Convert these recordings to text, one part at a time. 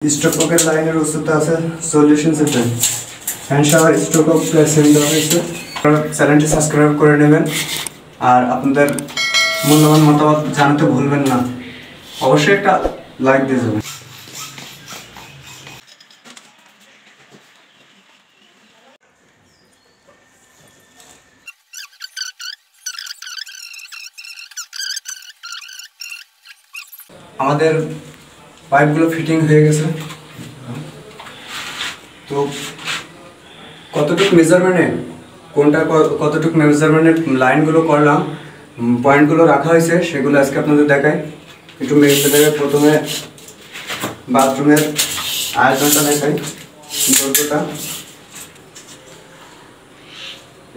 স্ট্রোকের লাইনের উচ্চতা আছে 40 centimetre. Fan shower stroke same দেওয়া হয়েছে। চ্যানেলটি সাবস্ক্রাইব করে নেবেন আর আপনাদের মূল্যবান মতামত জানাতে ভুলবেন না। অবশ্যই একটা লাইক দিয়ে যাবেন। আমাদের পাইপগুলো ফিটিং হয়ে গেছে। তো কতটুকু মেজারমেন্টে কোনটা কতটুকু মেজারমেন্টের লাইনগুলো করলাম, পয়েন্টগুলো রাখা হয়েছে, সেগুলো আজকে আপনাদের দেখাই। একটু মেপে দেবে। প্রথমে বাথরুমের আয়তনটা দেখাই। দৈর্ঘ্যটা,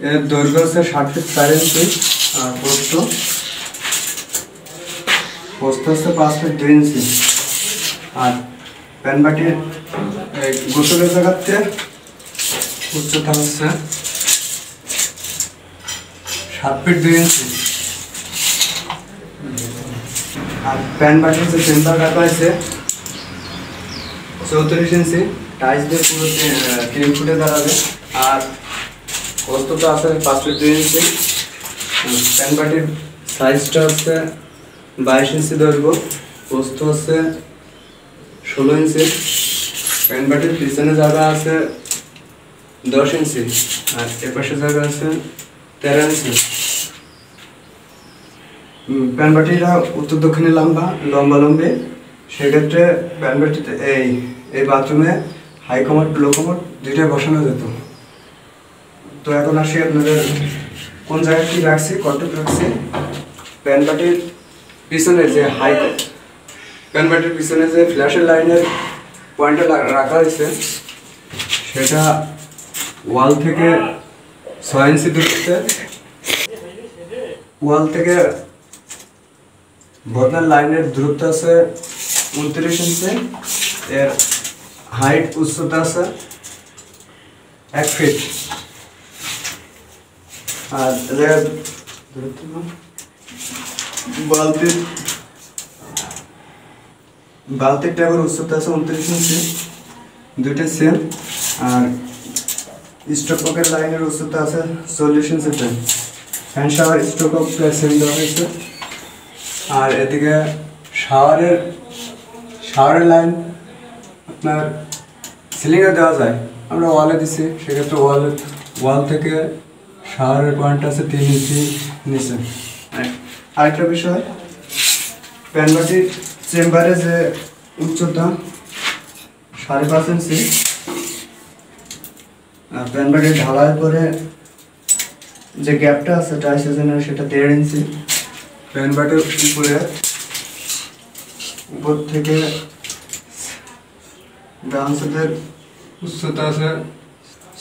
এর দৈর্ঘ্য হচ্ছে 60 ফিট 4 ইঞ্চি আর প্রস্থ হচ্ছে 5 ফিট 2 ইঞ্চি। আর প্যানবাটির গোসলের জায়গাতে উচ্চতা হচ্ছে 7 ফিট 2 ইঞ্চি। আর প্যানবাটির যে চেম্বার রাখা হয়েছে 34 ইঞ্চি। টাইলস দিয়ে পুরো 3 ফুটে দাঁড়াবে। আর প্রস্থটা আছে 5 ফিট 2 ইঞ্চি। প্যানবাটির সাইজটা হচ্ছে 22 ইঞ্চি দৈর্ঘ্য, প্রস্থ হচ্ছে 16 ইঞ্চি। প্যানবাটির পিছনে জায়গা আছে 10 ইঞ্চি আর এপাশে জায়গা আছে 13 ইঞ্চি। প্যানবাটিরা উত্তর দক্ষিণে লম্বালম্বি। সেক্ষেত্রে প্যানবাটিতে এই বাথরুমে হাই কমোড লো কমোড দুইটাই বসানো যেত। তো এখন আসি আপনাদের কোন জায়গায় কি রাখছি, কতটুক রাখছি। প্যানবাটির পিছনে যে প্যানবাটির পিছনে যে ফ্ল্যাশের লাইনের পয়েন্টটা রাখা হয়েছে সেটা ওয়াল থেকে 6 ইঞ্চি দূরত্বে। ওয়াল থেকে বদনার লাইনের দূরত্ব আছে 29 ইঞ্চি। এর হাইট উচ্চতা আছে 1 ফিট। আর বালতির ট্যাবের উচ্চতা আছে 29 ইঞ্চি, দুইটা সেম। আর স্ট্রোকের লাইনের উচ্চতা আছে 40 ইঞ্চি। ফ্যান শাওয়ার স্ট্রোক সেম দেওয়া হয়েছে। আর এদিকে শাওয়ারের লাইন আপনার সিলিংয়ে দেওয়া যায়, আমরা ওয়ালে দিচ্ছি। সেক্ষেত্রে ওয়াল থেকে শাওয়ারের পয়েন্ট আছে 3 ইঞ্চি নিচে। আরেকটা বিষয়, প্যানবাটির চেম্বারে যে উচ্চতা 5.5 ইঞ্চি। আর প্যানবাটির ঢালাইয়ের পরে যে গ্যাপটা আছে টাইসেজনের সেটা 1.5 ইঞ্চি। প্যানবাটির উপর থেকে ডান সাইডের উচ্চতা আছে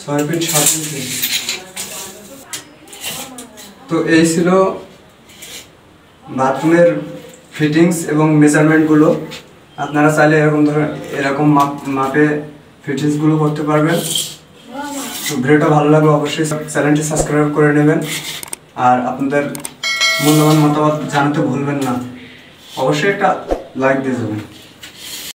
6 ফিট 7 ইঞ্চি। তো এই ছিল বাথরুমের ফিটিংস এবং মেজারমেন্টগুলো। আপনারা চাইলে এরকম মাপে ফিটিংসগুলো করতে পারবেন। তো ভিডিওটা ভালো লাগলে অবশ্যই চ্যানেলটি সাবস্ক্রাইব করে নেবেন আর আপনাদের মূল্যবান মতামত জানাতে ভুলবেন না। অবশ্যই একটা লাইক দিয়ে যাবেন।